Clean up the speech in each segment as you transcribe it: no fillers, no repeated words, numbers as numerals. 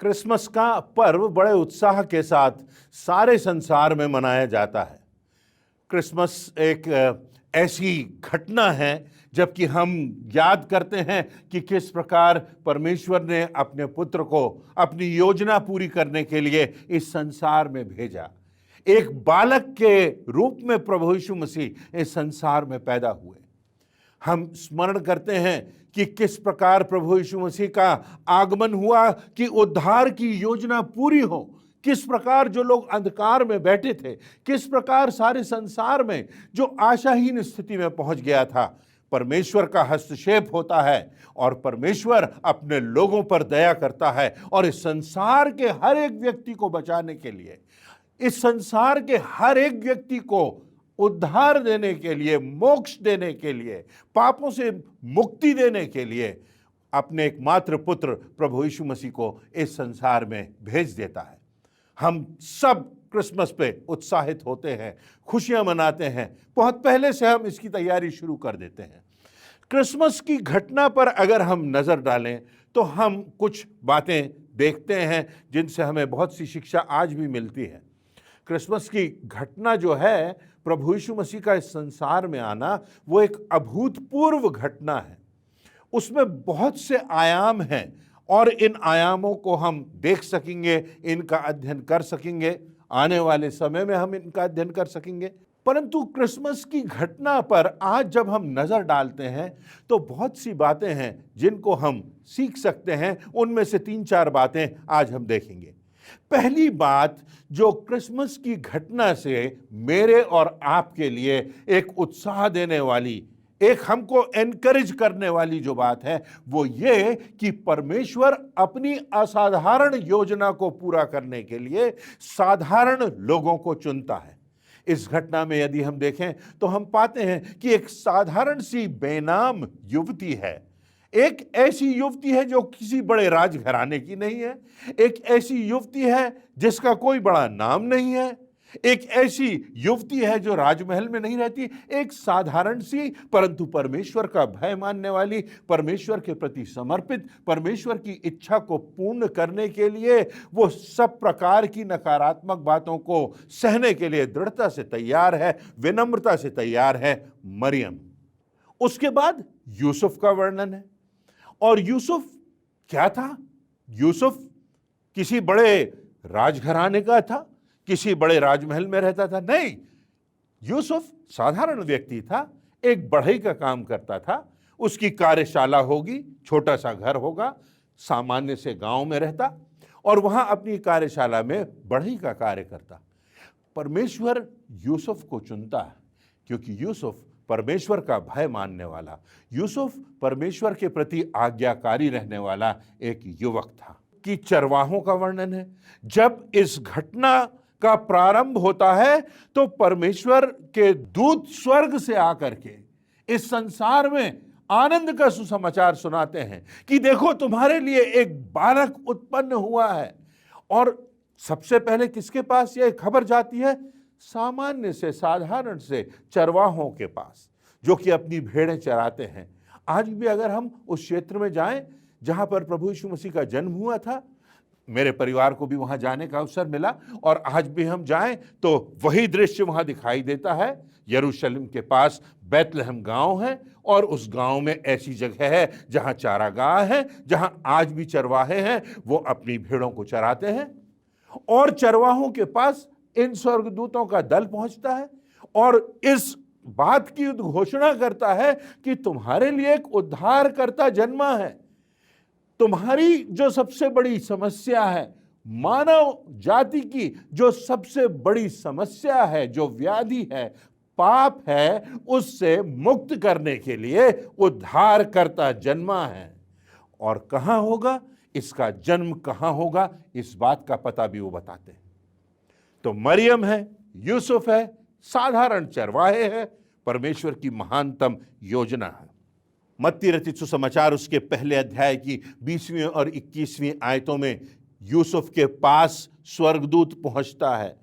Christmas का पर्व बड़े उत्साह के साथ सारे संसार में मनाया जाता है। क्रिसमस एक ऐसी घटना है जबकि हम याद करते हैं कि किस प्रकार परमेश्वर ने अपने पुत्र को अपनी योजना पूरी करने के लिए इस संसार में भेजा। एक बालक के रूप में प्रभु यीशु मसीह इस संसार में पैदा हुए। हम स्मरण करते हैं कि किस प्रकार प्रभु यीशु मसीह का आगमन हुआ कि उद्धार की योजना पूरी हो। किस प्रकार जो लोग अंधकार में बैठे थे, किस प्रकार सारे संसार में जो आशाहीन स्थिति में पहुंच गया था, परमेश्वर का हस्तक्षेप होता है और परमेश्वर अपने लोगों पर दया करता है और इस संसार के हर एक व्यक्ति को बचाने के लिए, इस संसार के हर एक व्यक्ति को उद्धार देने के लिए, मोक्ष देने के लिए, पापों से मुक्ति देने के लिए अपने एकमात्र पुत्र प्रभु यीशु मसीह को इस संसार में भेज देता है। हम सब क्रिसमस पे उत्साहित होते हैं, खुशियां मनाते हैं। बहुत पहले से हम इसकी तैयारी शुरू कर देते हैं। क्रिसमस की घटना पर अगर हम नजर डालें तो हम कुछ बातें देखते हैं जिनसे हमें बहुत सी शिक्षा आज भी मिलती है। क्रिसमस की घटना जो है, प्रभु यीशु मसीह का इस संसार में आना, वो एक अभूतपूर्व घटना है। उसमें बहुत से आयाम हैं और इन आयामों को हम देख सकेंगे, इनका अध्ययन कर सकेंगे। आने वाले समय में हम इनका अध्ययन कर सकेंगे। परंतु क्रिसमस की घटना पर आज जब हम नजर डालते हैं तो बहुत सी बातें हैं जिनको हम सीख सकते हैं। उनमें से 3-4 बातें आज हम देखेंगे। पहली बात जो क्रिसमस की घटना से मेरे और आपके लिए एक उत्साह देने वाली, एक हमको एनकरेज करने वाली जो बात है, वो ये कि परमेश्वर अपनी असाधारण योजना को पूरा करने के लिए साधारण लोगों को चुनता है। इस घटना में यदि हम देखें तो हम पाते हैं कि एक साधारण सी बेनाम युवती है। एक ऐसी युवती है जो किसी बड़े राजघराने की नहीं है। एक ऐसी युवती है जिसका कोई बड़ा नाम नहीं है। एक ऐसी युवती है जो राजमहल में नहीं रहती। एक साधारण सी परंतु परमेश्वर का भय मानने वाली, परमेश्वर के प्रति समर्पित, परमेश्वर की इच्छा को पूर्ण करने के लिए वो सब प्रकार की नकारात्मक बातों को सहने के लिए दृढ़ता से तैयार है, विनम्रता से तैयार है, मरियम। उसके बाद यूसुफ का वर्णन है। और यूसुफ क्या था? यूसुफ किसी बड़े राजघराने का था, किसी बड़े राजमहल में रहता था? नहीं, यूसुफ साधारण व्यक्ति था। एक बढ़ई का काम करता था। उसकी कार्यशाला होगी, छोटा सा घर होगा, सामान्य से गांव में रहता और वहां अपनी कार्यशाला में बढ़ई का कार्य करता। परमेश्वर यूसुफ को चुनता है क्योंकि यूसुफ परमेश्वर का भय मानने वाला, यूसुफ परमेश्वर के प्रति आज्ञाकारी रहने वाला एक युवक था। कि चरवाहों का वर्णन है। जब इस घटना का प्रारंभ होता है तो परमेश्वर के दूत स्वर्ग से आकर के इस संसार में आनंद का सुसमाचार सुनाते हैं कि देखो तुम्हारे लिए एक बालक उत्पन्न हुआ है। और सबसे पहले किसके पास यह खबर जाती है? सामान्य से, साधारण से चरवाहों के पास, जो कि अपनी भेड़ें चराते हैं। आज भी अगर हम उस क्षेत्र में जाएं जहां पर प्रभु यीशु मसीह का जन्म हुआ था, मेरे परिवार को भी वहां जाने का अवसर मिला और आज भी हम जाएं तो वही दृश्य वहां दिखाई देता है। यरूशलेम के पास बैतलहम गांव है और उस गांव में ऐसी जगह है जहां चारागाह है, जहां आज भी चरवाहे हैं, वो अपनी भेड़ों को चराते हैं। और चरवाहों के पास इन स्वर्गदूतों का दल पहुंचता है और इस बात की घोषणा करता है कि तुम्हारे लिए एक उद्धारकर्ता जन्मा है। तुम्हारी जो सबसे बड़ी समस्या है, मानव जाति की जो सबसे बड़ी समस्या है, जो व्याधि है, पाप है, उससे मुक्त करने के लिए उद्धारकर्ता जन्मा है। और कहां होगा, इसका जन्म कहां होगा, इस बात का पता भी वो बताते हैं। तो मरियम है, यूसुफ है, साधारण चरवाहे हैं, परमेश्वर की महानतम योजना है। मत्ती रचित सुसमाचार उसके पहले अध्याय की 20वीं और 21वीं आयतों में यूसुफ के पास स्वर्गदूत पहुंचता है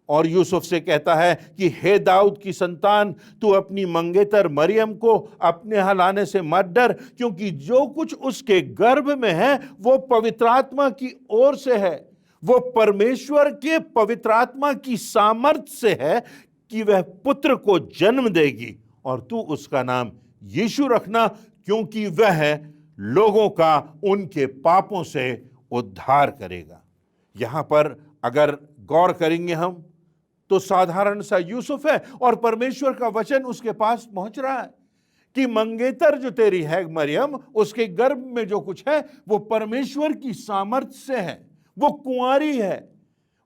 और यूसुफ से कहता है कि हे दाऊद की संतान, तू अपनी मंगेतर मरियम को अपने यहाँ लाने से मत डर, क्योंकि जो कुछ उसके गर्भ में है वो पवित्र आत्मा की ओर से है। वो परमेश्वर के पवित्र आत्मा की सामर्थ्य से है कि वह पुत्र को जन्म देगी, और तू उसका नाम यीशु रखना, क्योंकि वह लोगों का उनके पापों से उद्धार करेगा। यहां पर अगर गौर करेंगे हम तो साधारण सा यूसुफ है और परमेश्वर का वचन उसके पास पहुंच रहा है कि मंगेतर जो तेरी है मरियम, उसके गर्भ में जो कुछ है वो परमेश्वर की सामर्थ्य से है। वो कुंवारी है,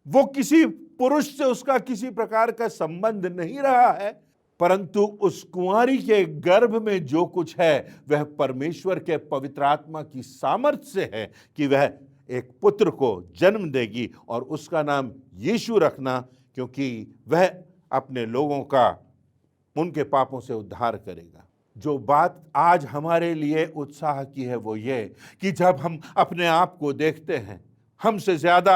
वो किसी पुरुष से उसका किसी प्रकार का संबंध नहीं रहा है, परंतु उस कुंवारी के गर्भ में जो कुछ है वह परमेश्वर के पवित्र आत्मा की सामर्थ्य से है कि वह एक पुत्र को जन्म देगी और उसका नाम यीशु रखना, क्योंकि वह अपने लोगों का उनके पापों से उद्धार करेगा। जो बात आज हमारे लिए उत्साह की है वो ये कि जब हम अपने आप को देखते हैं, हमसे ज्यादा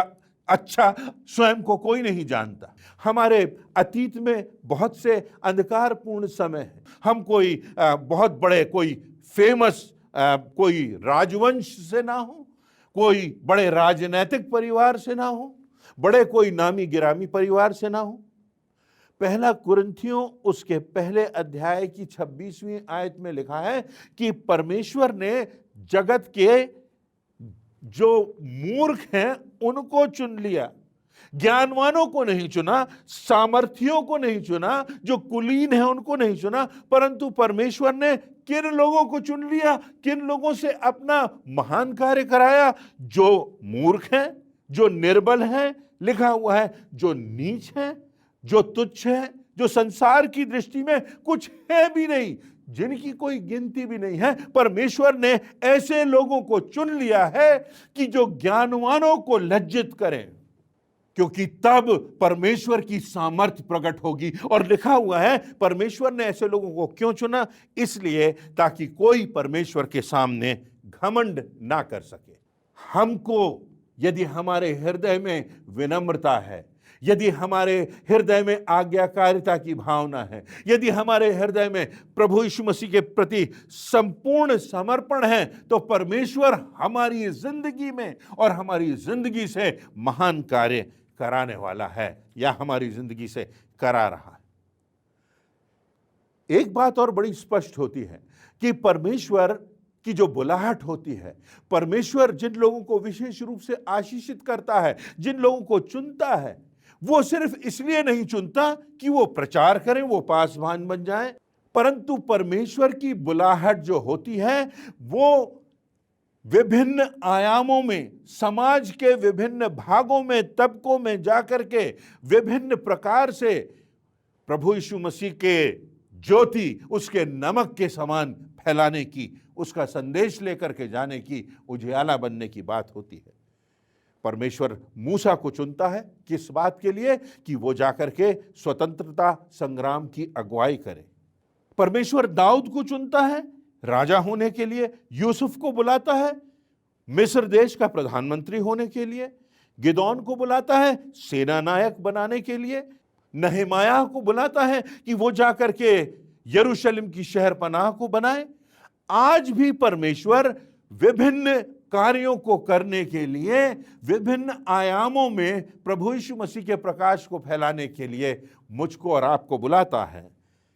अच्छा स्वयं को कोई नहीं जानता। हमारे अतीत में बहुत से अंधकारपूर्ण समय है। हम कोई बहुत बड़े कोई फेमस कोई राजवंश से ना हो, कोई बड़े राजनैतिक परिवार से ना हो, बड़े कोई नामी गिरामी परिवार से ना हो। पहला कुरिन्थियों उसके पहले अध्याय की 26वीं आयत में लिखा है कि परमेश्वर ने जगत के जो मूर्ख हैं उनको चुन लिया, ज्ञानवानों को नहीं चुना, सामर्थियों को नहीं चुना, जो कुलीन हैं उनको नहीं चुना, परंतु परमेश्वर ने किन लोगों को चुन लिया, किन लोगों से अपना महान कार्य कराया? जो मूर्ख हैं, जो निर्बल हैं, लिखा हुआ है जो नीच हैं, जो तुच्छ हैं, जो संसार की दृष्टि में कुछ है भी नहीं, जिनकी कोई गिनती भी नहीं है। परमेश्वर ने ऐसे लोगों को चुन लिया है कि जो ज्ञानवानों को लज्जित करें, क्योंकि तब परमेश्वर की सामर्थ्य प्रकट होगी। और लिखा हुआ है परमेश्वर ने ऐसे लोगों को क्यों चुना? इसलिए ताकि कोई परमेश्वर के सामने घमंड ना कर सके। हमको यदि हमारे हृदय में विनम्रता है, यदि हमारे हृदय में आज्ञाकारिता की भावना है, यदि हमारे हृदय में प्रभु यीशु मसीह के प्रति संपूर्ण समर्पण है, तो परमेश्वर हमारी जिंदगी में और हमारी जिंदगी से महान कार्य कराने वाला है या हमारी जिंदगी से करा रहा है। एक बात और बड़ी स्पष्ट होती है कि परमेश्वर की जो बुलाहट होती है, परमेश्वर जिन लोगों को विशेष रूप से आशीषित करता है, जिन लोगों को चुनता है, वो सिर्फ इसलिए नहीं चुनता कि वो प्रचार करें, वो पासवान बन जाएं, परंतु परमेश्वर की बुलाहट जो होती है वो विभिन्न आयामों में, समाज के विभिन्न भागों में, तबकों में जाकर के विभिन्न प्रकार से प्रभु यीशु मसीह के ज्योति उसके नमक के समान फैलाने की, उसका संदेश लेकर के जाने की, उजियाला बनने की बात होती है। परमेश्वर मूसा को चुनता है किस बात के लिए? कि वो जाकर के स्वतंत्रता संग्राम की अगुवाई करे। परमेश्वर दाऊद को चुनता है राजा होने के लिए, यूसुफ को बुलाता है मिस्र देश का प्रधानमंत्री होने के लिए, गिदौन को बुलाता है सेना नायक बनाने के लिए, नहमायाह को बुलाता है कि वो जाकर के यरूशलेम की शहर पनाह को बनाए। आज भी परमेश्वर विभिन्न कार्यों को करने के लिए, विभिन्न आयामों में प्रभु यीशु मसीह के प्रकाश को फैलाने के लिए मुझको और आपको बुलाता है।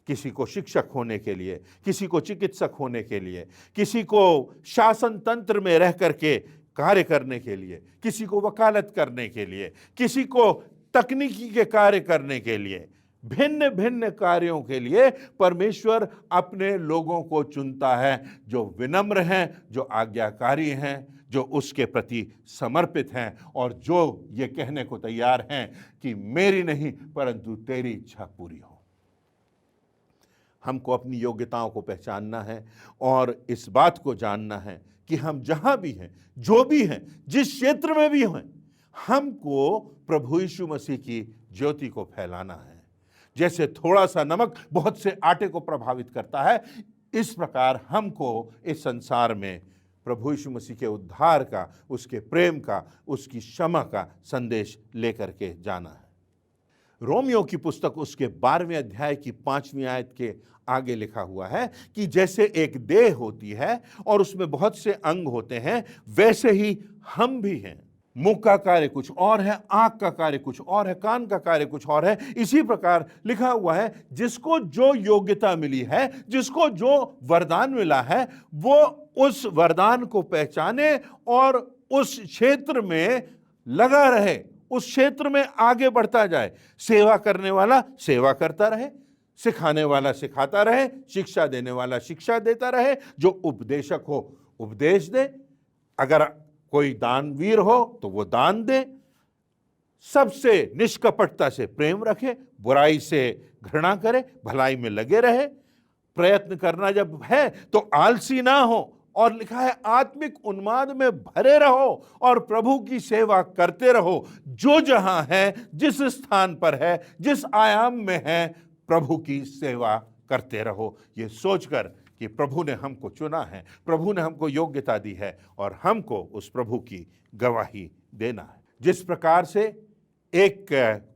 किसी को शिक्षक होने के लिए, किसी को चिकित्सक होने के लिए, किसी को शासन तंत्र में रह करके कार्य करने के लिए, किसी को वकालत करने के लिए, किसी को तकनीकी के कार्य करने के लिए, भिन्न भिन्न कार्यों के लिए परमेश्वर अपने लोगों को चुनता है जो विनम्र हैं, जो आज्ञाकारी हैं, जो उसके प्रति समर्पित हैं और जो ये कहने को तैयार हैं कि मेरी नहीं परंतु तेरी इच्छा पूरी हो। हमको अपनी योग्यताओं को पहचानना है और इस बात को जानना है कि हम जहां भी हैं, जो भी हैं, जिस क्षेत्र में भी हैं, हमको प्रभु यीशु मसीह की ज्योति को फैलाना है। जैसे थोड़ा सा नमक बहुत से आटे को प्रभावित करता है, इस प्रकार हमको इस संसार में प्रभु यीशु मसीह के उद्धार का, उसके प्रेम का, उसकी क्षमा का संदेश लेकर के जाना है। रोमियो की पुस्तक उसके 12वें अध्याय की 5वीं आयत के आगे लिखा हुआ है कि जैसे एक देह होती है और उसमें बहुत से अंग होते हैं, वैसे ही हम भी हैं। मुंह का कार्य कुछ और है, आंख का कार्य कुछ और है, कान का कार्य कुछ और है। इसी प्रकार लिखा हुआ है, जिसको जो योग्यता मिली है, जिसको जो वरदान मिला है, वो उस वरदान को पहचाने और उस क्षेत्र में लगा रहे, उस क्षेत्र में आगे बढ़ता जाए। सेवा करने वाला सेवा करता रहे, सिखाने वाला सिखाता रहे, शिक्षा देने वाला शिक्षा देता रहे, जो उपदेशक हो उपदेश दे, अगर कोई दानवीर हो तो वो दान दे, सबसे निष्कपटता से प्रेम रखे, बुराई से घृणा करे, भलाई में लगे रहे। प्रयत्न करना जब है तो आलसी ना हो, और लिखा है आत्मिक उन्माद में भरे रहो और प्रभु की सेवा करते रहो। जो जहां है, जिस स्थान पर है, जिस आयाम में है, प्रभु की सेवा करते रहो, ये सोचकर कि प्रभु ने हमको चुना है, प्रभु ने हमको योग्यता दी है और हमको उस प्रभु की गवाही देना है। जिस प्रकार से एक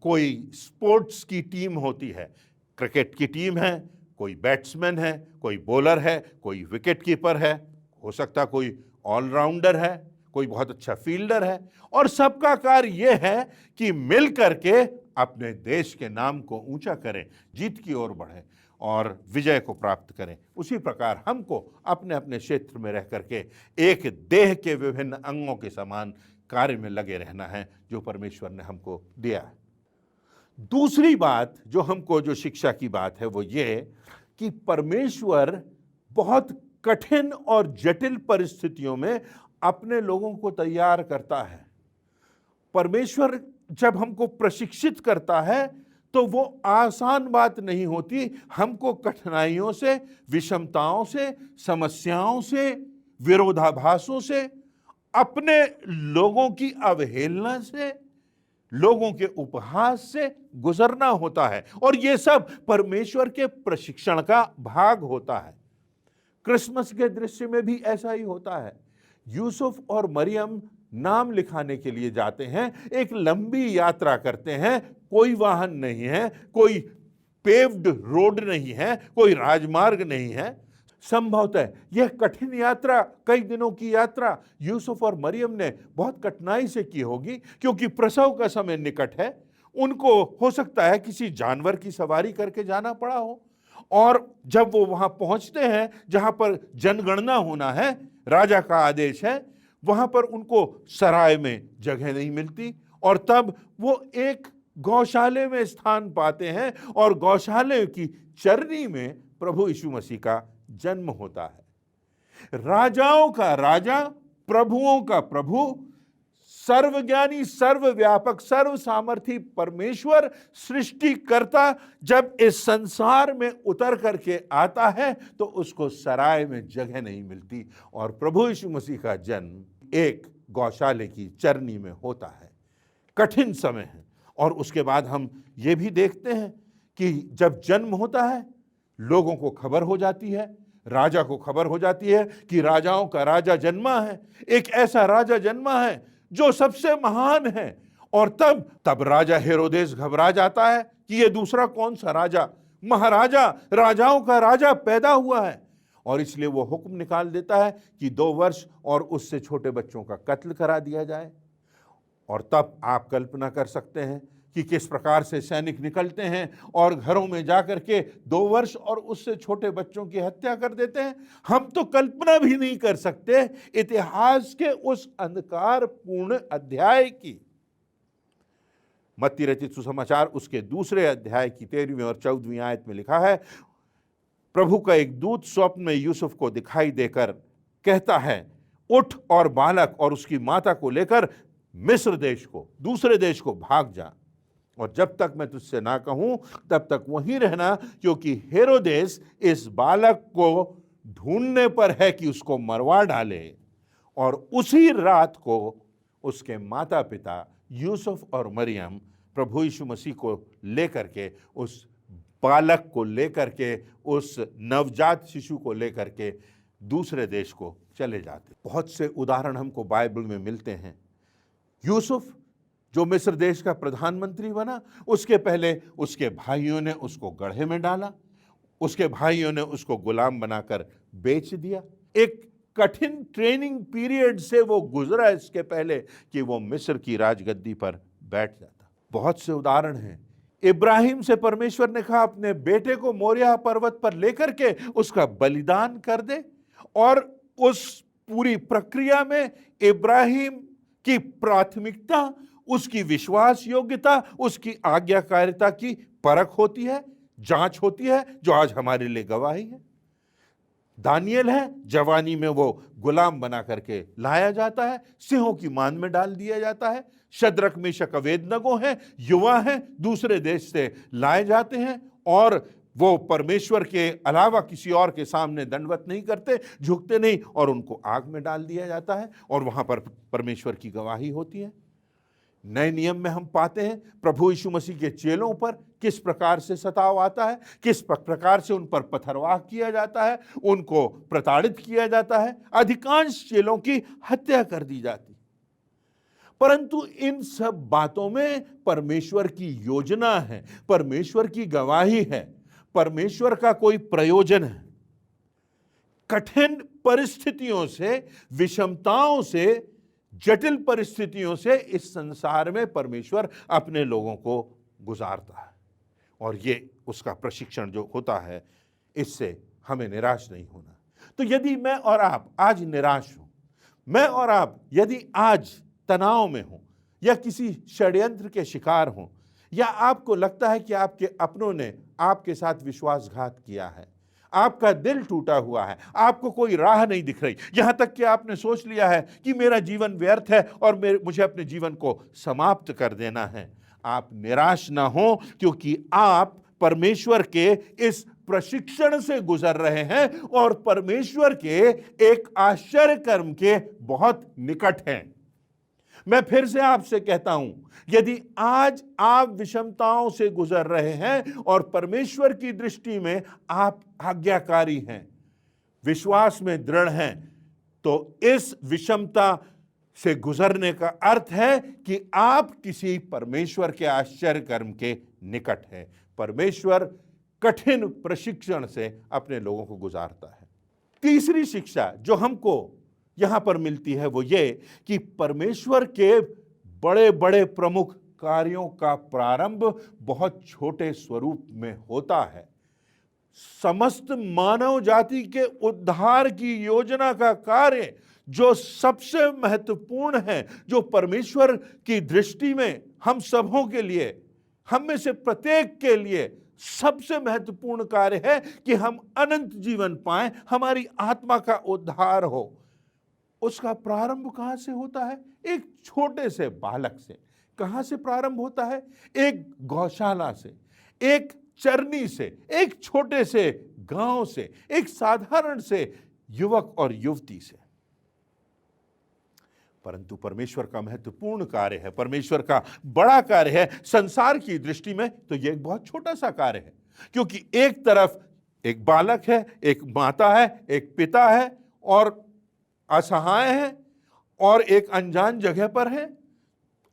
कोई स्पोर्ट्स की टीम होती है, क्रिकेट की टीम है, कोई बैट्समैन है, कोई बॉलर है, कोई विकेट कीपर है, हो सकता कोई ऑलराउंडर है, कोई बहुत अच्छा फील्डर है, और सबका कार्य यह है कि मिल करके अपने देश के नाम को ऊंचा करें, जीत की ओर बढ़ें और विजय को प्राप्त करें। उसी प्रकार हमको अपने अपने क्षेत्र में रह करके एक देह के विभिन्न अंगों के समान कार्य में लगे रहना है जो परमेश्वर ने हमको दिया है। दूसरी बात जो हमको, जो शिक्षा की बात है, वो ये कि परमेश्वर बहुत कठिन और जटिल परिस्थितियों में अपने लोगों को तैयार करता है। परमेश्वर जब हमको प्रशिक्षित करता है तो वो आसान बात नहीं होती। हमको कठिनाइयों से, विषमताओं से, समस्याओं से, विरोधाभासों से, अपने लोगों की अवहेलना से, लोगों के उपहास से गुजरना होता है, और ये सब परमेश्वर के प्रशिक्षण का भाग होता है। क्रिसमस के दृश्य में भी ऐसा ही होता है। यूसुफ और मरियम नाम लिखाने के लिए जाते हैं, एक लंबी यात्रा करते हैं, कोई वाहन नहीं है, कोई पेव्ड रोड नहीं है, कोई राजमार्ग नहीं है। संभवतः यह कठिन यात्रा, कई दिनों की यात्रा यूसुफ और मरियम ने बहुत कठिनाई से की होगी, क्योंकि प्रसव का समय निकट है। उनको हो सकता है किसी जानवर की सवारी करके जाना पड़ा हो, और जब वो वहां पहुंचते हैं जहां पर जनगणना होना है, राजा का आदेश है, वहां पर उनको सराय में जगह नहीं मिलती, और तब वो एक गौशाले में स्थान पाते हैं, और गौशाले की चरनी में प्रभु यीशु मसीह का जन्म होता है। राजाओं का राजा, प्रभुओं का प्रभु, सर्वज्ञानी, सर्वव्यापक, सर्व सामर्थी परमेश्वर, सृष्टिकर्ता जब इस संसार में उतर करके आता है तो उसको सराय में जगह नहीं मिलती, और प्रभु यीशु मसीह का जन्म एक गौशाले की चरनी में होता है। कठिन समय है, और उसके बाद हम ये भी देखते हैं कि जब जन्म होता है, लोगों को खबर हो जाती है, राजा को खबर हो जाती है कि राजाओं का राजा जन्मा है, एक ऐसा राजा जन्मा है जो सबसे महान है। और तब राजा हेरोदेस घबरा जाता है कि ये दूसरा कौन सा राजा, महाराजा, राजाओं का राजा पैदा हुआ है, और इसलिए वो हुक्म निकाल देता है कि 2 वर्ष और उससे छोटे बच्चों का कत्ल करा दिया जाए। और तब आप कल्पना कर सकते हैं कि किस प्रकार से सैनिक निकलते हैं और घरों में जाकर के 2 वर्ष और उससे छोटे बच्चों की हत्या कर देते हैं। हम तो कल्पना भी नहीं कर सकते इतिहास के उस अंधकारपूर्ण अध्याय की। मत्ती रचित सुसमाचार उसके 2 अध्याय की 13वीं और 14वीं आयत में लिखा है, प्रभु का एक दूत स्वप्न में यूसुफ को दिखाई देकर कहता है, उठ और बालक और उसकी माता को लेकर मिस्र देश को, दूसरे देश को भाग जा, और जब तक मैं तुझसे ना कहूं तब तक वहीं रहना, क्योंकि हेरोदेस इस बालक को ढूंढने पर है कि उसको मरवा डाले। और उसी रात को उसके माता पिता यूसुफ और मरियम प्रभु यीशु मसीह को लेकर के, उस बालक को लेकर के, उस नवजात शिशु को लेकर के दूसरे देश को चले जाते। बहुत से उदाहरण हमको बाइबल में मिलते हैं। यूसुफ जो मिस्र देश का प्रधानमंत्री बना, उसके पहले उसके भाइयों ने उसको गड्ढे में डाला, उसके भाइयों ने उसको गुलाम बनाकर बेच दिया। एक कठिन ट्रेनिंग पीरियड से वो गुजरा इसके पहले कि वो मिस्र की राजगद्दी पर बैठ जाता। बहुत से उदाहरण हैं। इब्राहिम से परमेश्वर ने कहा अपने बेटे को मोरिया पर्वत पर लेकर के उसका बलिदान कर दे, और उस पूरी प्रक्रिया में इब्राहिम की प्राथमिकता उसकी विश्वास योग्यता, उसकी आज्ञाकारिता की परख होती है, जांच होती है, जो आज हमारे लिए गवाही है। दानियल है, जवानी में वो गुलाम बना करके लाया जाता है, सिंहों की मान में डाल दिया जाता है। शद्रक मेशक अबेदनगो हैं, युवा हैं, दूसरे देश से लाए जाते हैं और वो परमेश्वर के अलावा किसी और के सामने दंडवत नहीं करते, झुकते नहीं, और उनको आग में डाल दिया जाता है और वहां पर परमेश्वर की गवाही होती है। नए नियम में हम पाते हैं प्रभु यीशु मसीह के चेलों पर किस प्रकार से सताव आता है, किस प्रकार से उन पर पथरवाह किया जाता है, उनको प्रताड़ित किया जाता है, अधिकांश चेलों की हत्या कर दी जाती। परंतु इन सब बातों में परमेश्वर की योजना है, परमेश्वर की गवाही है, परमेश्वर का कोई प्रयोजन है। कठिन परिस्थितियों से, विषमताओं से, जटिल परिस्थितियों से इस संसार में परमेश्वर अपने लोगों को गुजारता है, और ये उसका प्रशिक्षण जो होता है, इससे हमें निराश नहीं होना। तो यदि मैं और आप आज निराश हो, मैं और आप यदि आज तनाव में हो, या किसी षड्यंत्र के शिकार हो, या आपको लगता है कि आपके अपनों ने आपके साथ विश्वासघात किया है, आपका दिल टूटा हुआ है, आपको कोई राह नहीं दिख रही, यहां तक कि आपने सोच लिया है कि मेरा जीवन व्यर्थ है और मुझे अपने जीवन को समाप्त कर देना है, आप निराश ना हो, क्योंकि आप परमेश्वर के इस प्रशिक्षण से गुजर रहे हैं और परमेश्वर के एक आश्चर्य कर्म के बहुत निकट हैं। मैं फिर से आपसे कहता हूं, यदि आज आप विषमताओं से गुजर रहे हैं और परमेश्वर की दृष्टि में आप आज्ञाकारी हैं, विश्वास में दृढ़ हैं, तो इस विषमता से गुजरने का अर्थ है कि आप किसी परमेश्वर के आश्चर्य कर्म के निकट हैं। परमेश्वर कठिन प्रशिक्षण से अपने लोगों को गुजारता है। तीसरी शिक्षा जो हमको यहां पर मिलती है वो ये कि परमेश्वर के बड़े बड़े प्रमुख कार्यों का प्रारंभ बहुत छोटे स्वरूप में होता है। समस्त मानव जाति के उद्धार की योजना का कार्य जो सबसे महत्वपूर्ण है, जो परमेश्वर की दृष्टि में हम सबों के लिए, हम में से प्रत्येक के लिए सबसे महत्वपूर्ण कार्य है कि हम अनंत जीवन पाएं, हमारी आत्मा का उद्धार हो। उसका प्रारंभ कहां से होता है? एक छोटे से बालक से। कहां से प्रारंभ होता है? एक गौशाला से, एक चरनी से, एक छोटे से गांव से, एक साधारण से युवक और युवती से। परंतु परमेश्वर का महत्वपूर्ण कार्य है, परमेश्वर का बड़ा कार्य है संसार की दृष्टि में, तो यह एक बहुत छोटा सा कार्य है। क्योंकि एक तरफ एक बालक है, एक माता है, एक पिता है और असहाय है और एक अनजान जगह पर है,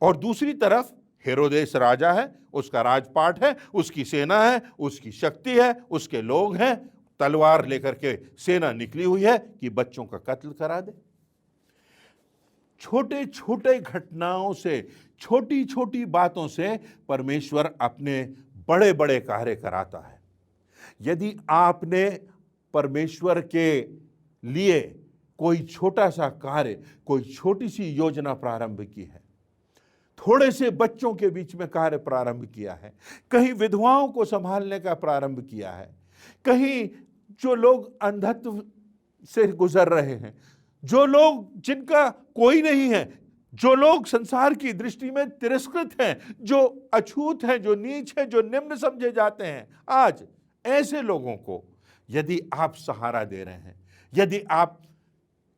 और दूसरी तरफ हेरोदेस राजा है, उसका राजपाट है, उसकी सेना है, उसकी शक्ति है, उसके लोग हैं, तलवार लेकर के सेना निकली हुई है कि बच्चों का कत्ल करा दे। छोटे छोटे घटनाओं से, छोटी छोटी बातों से परमेश्वर अपने बड़े बड़े कार्य कराता है। यदि आपने परमेश्वर के लिए कोई छोटा सा कार्य, कोई छोटी सी योजना प्रारंभ की है, थोड़े से बच्चों के बीच में कार्य प्रारंभ किया है, कहीं विधवाओं को संभालने का प्रारंभ किया है, कहीं जो लोग अंधत्व से गुजर रहे हैं, जो लोग जिनका कोई नहीं है, जो लोग संसार की दृष्टि में तिरस्कृत हैं, जो अछूत हैं, जो नीच हैं, जो निम्न समझे जाते हैं, आज ऐसे लोगों को यदि आप सहारा दे रहे हैं, यदि आप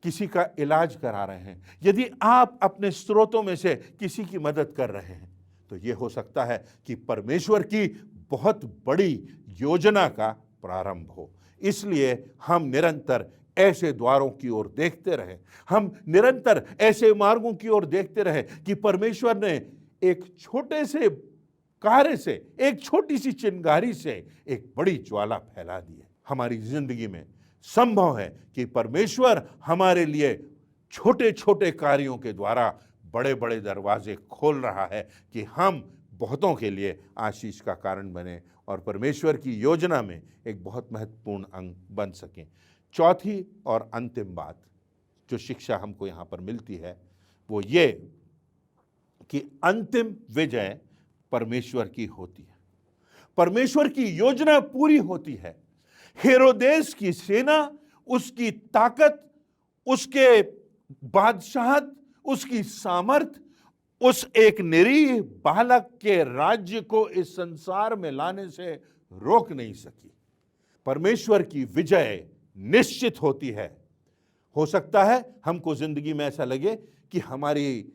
किसी का इलाज करा रहे हैं, यदि आप अपने स्रोतों में से किसी की मदद कर रहे हैं, तो ये हो सकता है कि परमेश्वर की बहुत बड़ी योजना का प्रारंभ हो। इसलिए हम निरंतर ऐसे द्वारों की ओर देखते रहे, हम निरंतर ऐसे मार्गों की ओर देखते रहे कि परमेश्वर ने एक छोटे से कार्य से, एक छोटी सी चिंगारी से एक बड़ी ज्वाला फैला दी है। हमारी जिंदगी में संभव है कि परमेश्वर हमारे लिए छोटे छोटे कार्यों के द्वारा बड़े बड़े दरवाजे खोल रहा है कि हम बहुतों के लिए आशीष का कारण बने और परमेश्वर की योजना में एक बहुत महत्वपूर्ण अंग बन सकें। चौथी और अंतिम बात जो शिक्षा हमको यहाँ पर मिलती है वो ये कि अंतिम विजय परमेश्वर की होती है। परमेश्वर की योजना पूरी होती है। हेरोदेस की सेना, उसकी ताकत, उसके बादशाहत, उसकी सामर्थ उस एक निरीह बालक के राज्य को इस संसार में लाने से रोक नहीं सकी। परमेश्वर की विजय निश्चित होती है। हो सकता है हमको जिंदगी में ऐसा लगे कि हमारी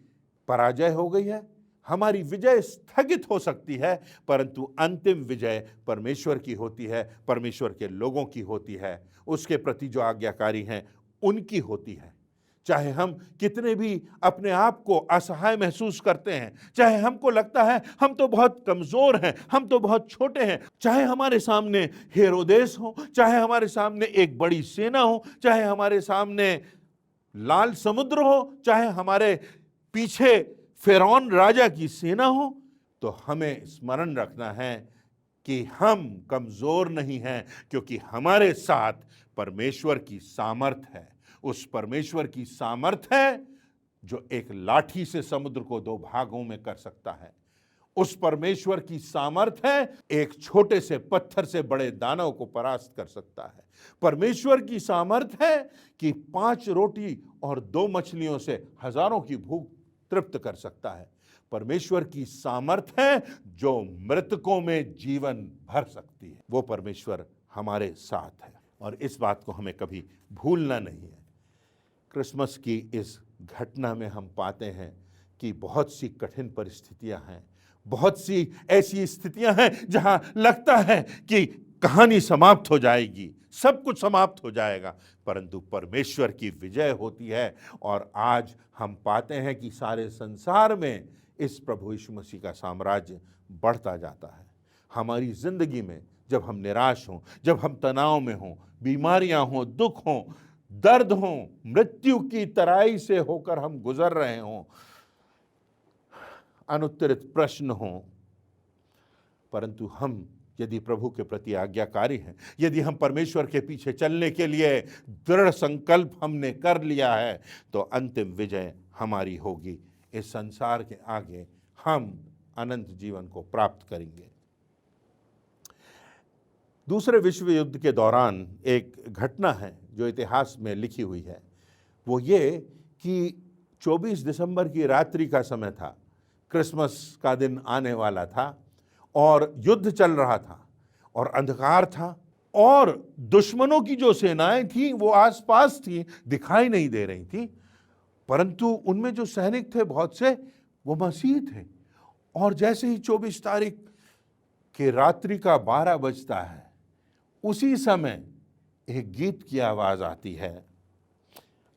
पराजय हो गई है, हमारी विजय स्थगित हो सकती है, परंतु अंतिम विजय परमेश्वर की होती है, परमेश्वर के लोगों की होती है, उसके प्रति जो आज्ञाकारी हैं उनकी होती है। चाहे हम कितने भी अपने आप को असहाय महसूस करते हैं, चाहे हमको लगता है हम तो बहुत कमजोर हैं, हम तो बहुत छोटे हैं, चाहे हमारे सामने हेरोदेस हो, चाहे हमारे सामने एक बड़ी सेना हो, चाहे हमारे सामने लाल समुद्र हो, चाहे हमारे पीछे फिरौन राजा की सेना हो, तो हमें स्मरण रखना है कि हम कमजोर नहीं हैं, क्योंकि हमारे साथ परमेश्वर की सामर्थ है। उस परमेश्वर की सामर्थ है जो एक लाठी से समुद्र को दो भागों में कर सकता है। उस परमेश्वर की सामर्थ है एक छोटे से पत्थर से बड़े दानव को परास्त कर सकता है। परमेश्वर की सामर्थ है कि 5 रोटी और 2 मछलियों से हजारों की भूख तृप्त कर सकता है। परमेश्वर की सामर्थ है जो मृतकों में जीवन भर सकती है। वो परमेश्वर हमारे साथ है और इस बात को हमें कभी भूलना नहीं है। क्रिसमस की इस घटना में हम पाते हैं कि बहुत सी कठिन परिस्थितियां हैं, बहुत सी ऐसी स्थितियां हैं जहां लगता है कि कहानी समाप्त हो जाएगी, सब कुछ समाप्त हो जाएगा, परंतु परमेश्वर की विजय होती है। और आज हम पाते हैं कि सारे संसार में इस प्रभु यीशु मसीह का साम्राज्य बढ़ता जाता है। हमारी जिंदगी में जब हम निराश हों, जब हम तनाव में हों, बीमारियां हों, दुख हों, दर्द हों, मृत्यु की तराई से होकर हम गुजर रहे हों, अनुत्तरित प्रश्न हों, परंतु हम यदि प्रभु के प्रति आज्ञाकारी हैं, यदि हम परमेश्वर के पीछे चलने के लिए दृढ़ संकल्प हमने कर लिया है, तो अंतिम विजय हमारी होगी। इस संसार के आगे हम अनंत जीवन को प्राप्त करेंगे। दूसरे विश्व युद्ध के दौरान एक घटना है जो इतिहास में लिखी हुई है। वो ये कि 24 दिसंबर की रात्रि का समय था, क्रिसमस का दिन आने वाला था और युद्ध चल रहा था और अंधकार था और दुश्मनों की जो सेनाएं थी वो आसपास थी, दिखाई नहीं दे रही थी, परंतु उनमें जो सैनिक थे बहुत से वो मसीह थे। और जैसे ही 24 तारीख के रात्रि का 12 बजता है, उसी समय एक गीत की आवाज आती है,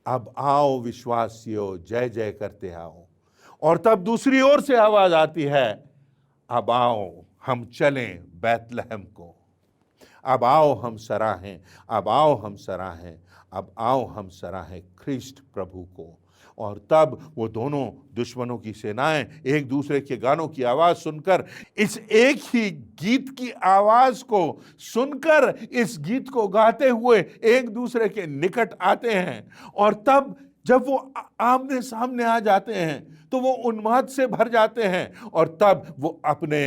अब आओ विश्वासियों जय जय करते आओ। और तब दूसरी ओर से आवाज आती है, अब आओ हम चलें बैतलहम को, अब आओ हम सराहें, अब आओ हम सराहें, अब आओ हम सराहें ख्रीष्ट प्रभु को। और तब वो दोनों दुश्मनों की सेनाएं एक दूसरे के गानों की आवाज सुनकर, इस एक ही गीत की आवाज को सुनकर, इस गीत को गाते हुए एक दूसरे के निकट आते हैं। और तब जब वो आमने सामने आ जाते हैं तो वो उन्माद से भर जाते हैं और तब वो अपने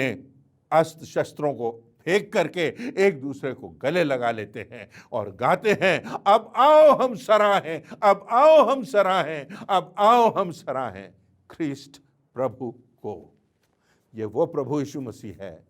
अस्त्र शस्त्रों को फेंक करके एक दूसरे को गले लगा लेते हैं और गाते हैं, अब आओ हम सराहें, अब आओ हम सराहें, अब आओ हम सराहें ख्रीष्ट प्रभु को। ये वो प्रभु यीशु मसीह है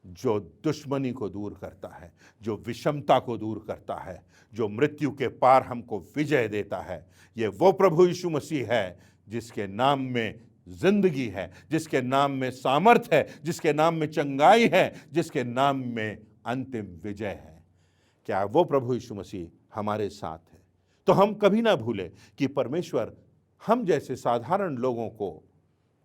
जो दुश्मनी को दूर करता है, जो विषमता को दूर करता है, जो मृत्यु के पार हमको विजय देता है। ये वो प्रभु यीशु मसीह है जिसके नाम में जिंदगी है, जिसके नाम में सामर्थ है, जिसके नाम में चंगाई है, जिसके नाम में अंतिम विजय है। क्या वो प्रभु यीशु मसीह हमारे साथ है? तो हम कभी ना भूले कि परमेश्वर हम जैसे साधारण लोगों को,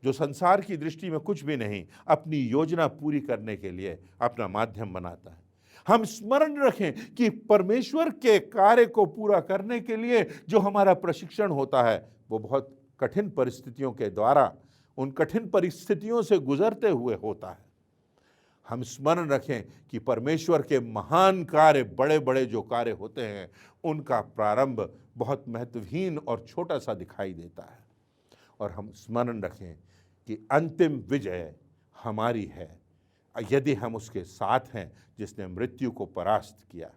जो संसार की दृष्टि में कुछ भी नहीं, अपनी योजना पूरी करने के लिए अपना माध्यम बनाता है। हम स्मरण रखें कि परमेश्वर के कार्य को पूरा करने के लिए जो हमारा प्रशिक्षण होता है वो बहुत कठिन परिस्थितियों के द्वारा, उन कठिन परिस्थितियों से गुजरते हुए होता है। हम स्मरण रखें कि परमेश्वर के महान कार्य, बड़े बड़े जो कार्य होते हैं, उनका प्रारंभ बहुत महत्वहीन और छोटा सा दिखाई देता है। और हम स्मरण रखें कि अंतिम विजय हमारी है यदि हम उसके साथ हैं जिसने मृत्यु को परास्त किया,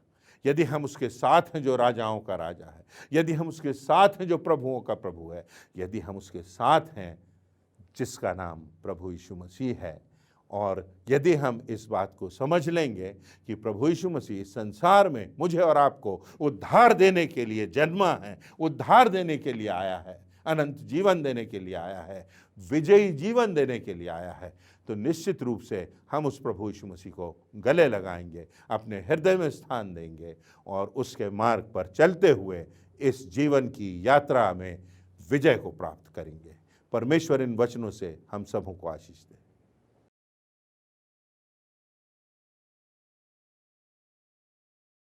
यदि हम उसके साथ हैं जो राजाओं का राजा है, यदि हम उसके साथ हैं जो प्रभुओं का प्रभु है, यदि हम उसके साथ हैं जिसका नाम प्रभु यीशु मसीह है। और यदि हम इस बात को समझ लेंगे कि प्रभु यीशु मसीह संसार में मुझे और आपको उद्धार देने के लिए जन्मा है, उद्धार देने के लिए आया है, अनंत जीवन देने के लिए आया है, विजयी जीवन देने के लिए आया है, तो निश्चित रूप से हम उस प्रभु यीशु मसीह को गले लगाएंगे, अपने हृदय में स्थान देंगे और उसके मार्ग पर चलते हुए इस जीवन की यात्रा में विजय को प्राप्त करेंगे। परमेश्वर इन वचनों से हम सबों को आशीष दे।